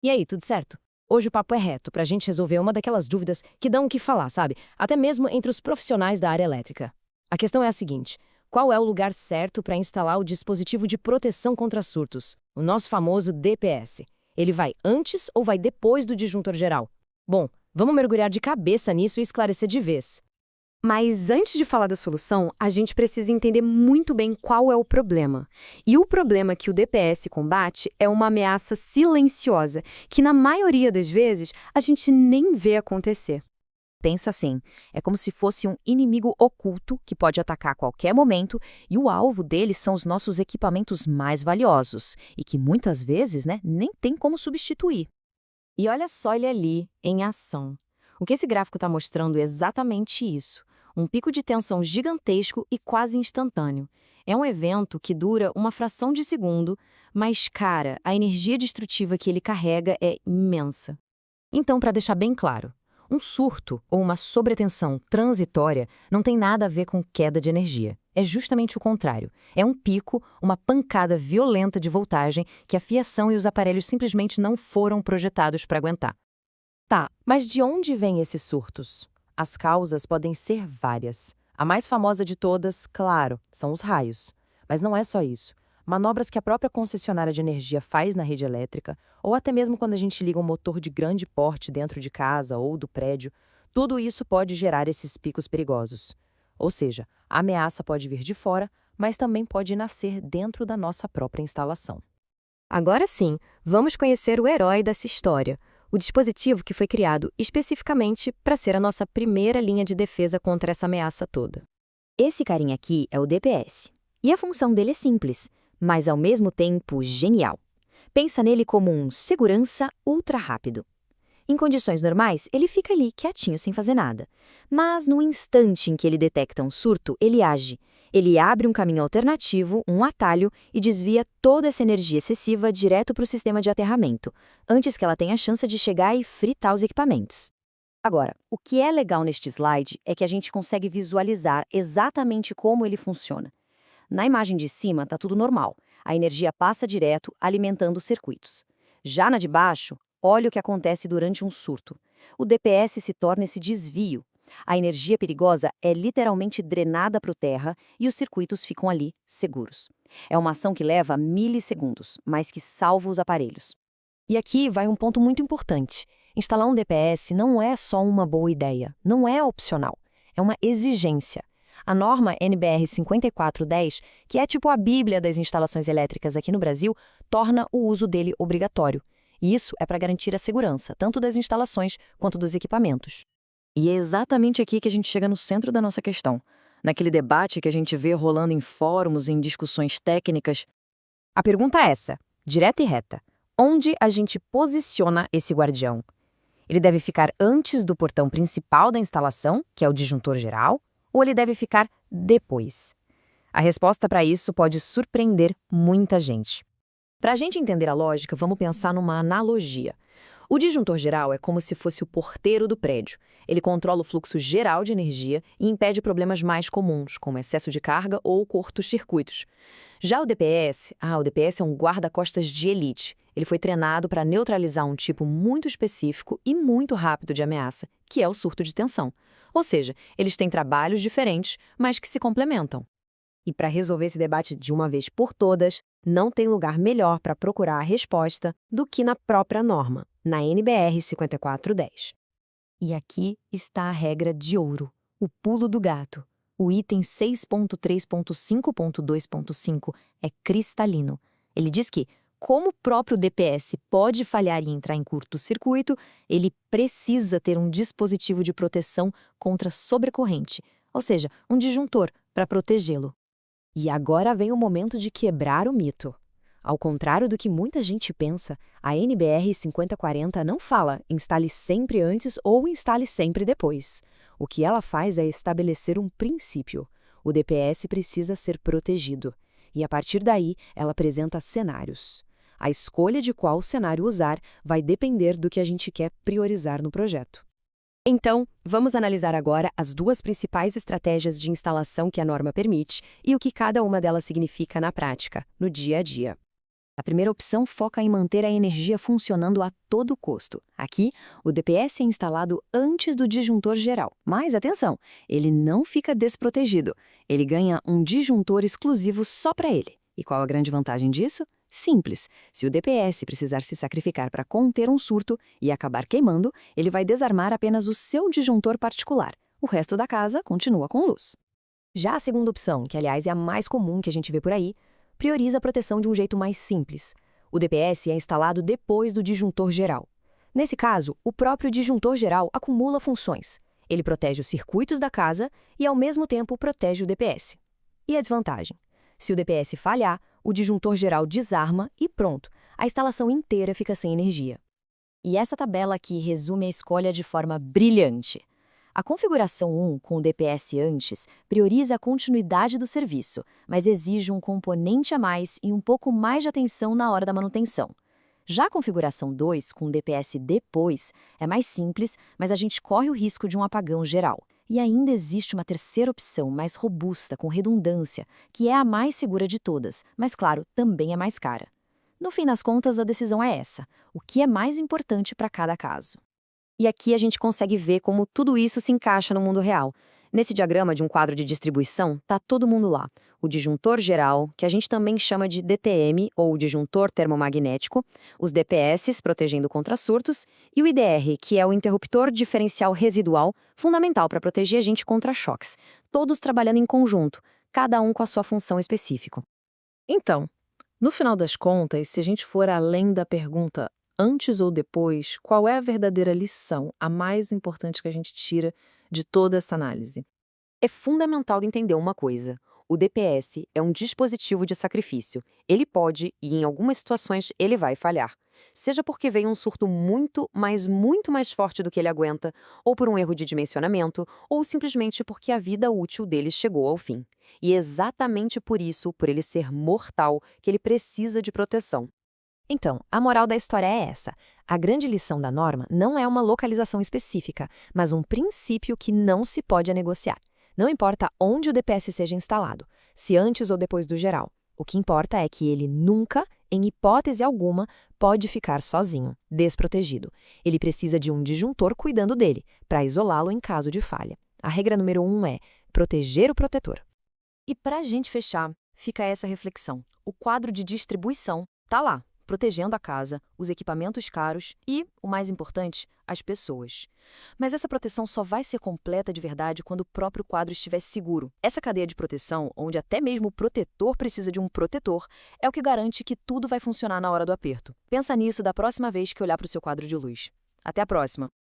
E aí, tudo certo? Hoje o papo é reto pra gente resolver uma daquelas dúvidas que dão o que falar, sabe? Até mesmo entre os profissionais da área elétrica. A questão é a seguinte: qual é o lugar certo para instalar o dispositivo de proteção contra surtos, o nosso famoso DPS? Ele vai antes ou vai depois do disjuntor geral? Bom, vamos mergulhar de cabeça nisso e esclarecer de vez. Mas antes de falar da solução, a gente precisa entender muito bem qual é o problema. E o problema que o DPS combate é uma ameaça silenciosa, que na maioria das vezes a gente nem vê acontecer. Pensa assim, é como se fosse um inimigo oculto que pode atacar a qualquer momento e o alvo dele são os nossos equipamentos mais valiosos e que muitas vezes, nem tem como substituir. E olha só ele ali, em ação. O que esse gráfico está mostrando é exatamente isso. Um pico de tensão gigantesco e quase instantâneo. É um evento que dura uma fração de segundo, mas, cara, a energia destrutiva que ele carrega é imensa. Então, para deixar bem claro, um surto ou uma sobretensão transitória não tem nada a ver com queda de energia. É justamente o contrário. É um pico, uma pancada violenta de voltagem que a fiação e os aparelhos simplesmente não foram projetados para aguentar. Tá, mas de onde vêm esses surtos? As causas podem ser várias. A mais famosa de todas, claro, são os raios. Mas não é só isso. Manobras que a própria concessionária de energia faz na rede elétrica, ou até mesmo quando a gente liga um motor de grande porte dentro de casa ou do prédio, tudo isso pode gerar esses picos perigosos. Ou seja, a ameaça pode vir de fora, mas também pode nascer dentro da nossa própria instalação. Agora sim, vamos conhecer o herói dessa história, o dispositivo que foi criado especificamente para ser a nossa primeira linha de defesa contra essa ameaça toda. Esse carinha aqui é o DPS. E a função dele é simples, mas ao mesmo tempo genial. Pensa nele como um segurança ultra rápido. Em condições normais, ele fica ali quietinho sem fazer nada. Mas no instante em que ele detecta um surto, ele age. Ele abre um caminho alternativo, um atalho, e desvia toda essa energia excessiva direto para o sistema de aterramento, antes que ela tenha a chance de chegar e fritar os equipamentos. Agora, o que é legal neste slide é que a gente consegue visualizar exatamente como ele funciona. Na imagem de cima está tudo normal. A energia passa direto, alimentando os circuitos. Já na de baixo, olha o que acontece durante um surto. O DPS se torna esse desvio. A energia perigosa é literalmente drenada para o terra e os circuitos ficam ali, seguros. É uma ação que leva milissegundos, mas que salva os aparelhos. E aqui vai um ponto muito importante. Instalar um DPS não é só uma boa ideia, não é opcional, é uma exigência. A norma NBR 5410, que é tipo a bíblia das instalações elétricas aqui no Brasil, torna o uso dele obrigatório. E isso é para garantir a segurança, tanto das instalações quanto dos equipamentos. E é exatamente aqui que a gente chega no centro da nossa questão. Naquele debate que a gente vê rolando em fóruns, em discussões técnicas. A pergunta é essa, direta e reta. Onde a gente posiciona esse guardião? Ele deve ficar antes do portão principal da instalação, que é o disjuntor geral, ou ele deve ficar depois? A resposta para isso pode surpreender muita gente. Para a gente entender a lógica, vamos pensar numa analogia. O disjuntor geral é como se fosse o porteiro do prédio. Ele controla o fluxo geral de energia e impede problemas mais comuns, como excesso de carga ou curtos-circuitos. Já o DPS é um guarda-costas de elite. Ele foi treinado para neutralizar um tipo muito específico e muito rápido de ameaça, que é o surto de tensão. Ou seja, eles têm trabalhos diferentes, mas que se complementam. E para resolver esse debate de uma vez por todas, não tem lugar melhor para procurar a resposta do que na própria norma, na NBR 5410. E aqui está a regra de ouro, o pulo do gato. O item 6.3.5.2.5 é cristalino. Ele diz que, como o próprio DPS pode falhar e entrar em curto-circuito, ele precisa ter um dispositivo de proteção contra sobrecorrente, ou seja, um disjuntor para protegê-lo. E agora vem o momento de quebrar o mito. Ao contrário do que muita gente pensa, a NBR 5040 não fala instale sempre antes ou instale sempre depois. O que ela faz é estabelecer um princípio. O DPS precisa ser protegido. E a partir daí, ela apresenta cenários. A escolha de qual cenário usar vai depender do que a gente quer priorizar no projeto. Então, vamos analisar agora as duas principais estratégias de instalação que a norma permite e o que cada uma delas significa na prática, no dia a dia. A primeira opção foca em manter a energia funcionando a todo custo. Aqui, o DPS é instalado antes do disjuntor geral. Mas atenção, ele não fica desprotegido. Ele ganha um disjuntor exclusivo só para ele. E qual a grande vantagem disso? Simples. Se o DPS precisar se sacrificar para conter um surto e acabar queimando, ele vai desarmar apenas o seu disjuntor particular. O resto da casa continua com luz. Já a segunda opção, que aliás é a mais comum que a gente vê por aí, prioriza a proteção de um jeito mais simples. O DPS é instalado depois do disjuntor geral. Nesse caso, o próprio disjuntor geral acumula funções. Ele protege os circuitos da casa e, ao mesmo tempo, protege o DPS. E a desvantagem? Se o DPS falhar, o disjuntor geral desarma e pronto, a instalação inteira fica sem energia. E essa tabela aqui resume a escolha de forma brilhante. A configuração 1, com o DPS antes, prioriza a continuidade do serviço, mas exige um componente a mais e um pouco mais de atenção na hora da manutenção. Já a configuração 2, com o DPS depois, é mais simples, mas a gente corre o risco de um apagão geral. E ainda existe uma terceira opção, mais robusta, com redundância, que é a mais segura de todas, mas claro, também é mais cara. No fim das contas, a decisão é essa: o que é mais importante para cada caso. E aqui a gente consegue ver como tudo isso se encaixa no mundo real. Nesse diagrama de um quadro de distribuição, está todo mundo lá. O disjuntor geral, que a gente também chama de DTM, ou disjuntor termomagnético, os DPS, protegendo contra surtos, e o IDR, que é o interruptor diferencial residual, fundamental para proteger a gente contra choques. Todos trabalhando em conjunto, cada um com a sua função específica. Então, no final das contas, se a gente for além da pergunta antes ou depois, qual é a verdadeira lição, a mais importante que a gente tira de toda essa análise? É fundamental entender uma coisa. O DPS é um dispositivo de sacrifício. Ele pode, e em algumas situações, ele vai falhar. Seja porque veio um surto muito mais forte do que ele aguenta, ou por um erro de dimensionamento, ou simplesmente porque a vida útil dele chegou ao fim. E é exatamente por isso, por ele ser mortal, que ele precisa de proteção. Então, a moral da história é essa. A grande lição da norma não é uma localização específica, mas um princípio que não se pode negociar. Não importa onde o DPS seja instalado, se antes ou depois do geral. O que importa é que ele nunca, em hipótese alguma, pode ficar sozinho, desprotegido. Ele precisa de um disjuntor cuidando dele, para isolá-lo em caso de falha. A regra número 1 é proteger o protetor. E para a gente fechar, fica essa reflexão. O quadro de distribuição está lá, protegendo a casa, os equipamentos caros e, o mais importante, as pessoas. Mas essa proteção só vai ser completa de verdade quando o próprio quadro estiver seguro. Essa cadeia de proteção, onde até mesmo o protetor precisa de um protetor, é o que garante que tudo vai funcionar na hora do aperto. Pensa nisso da próxima vez que olhar para o seu quadro de luz. Até a próxima!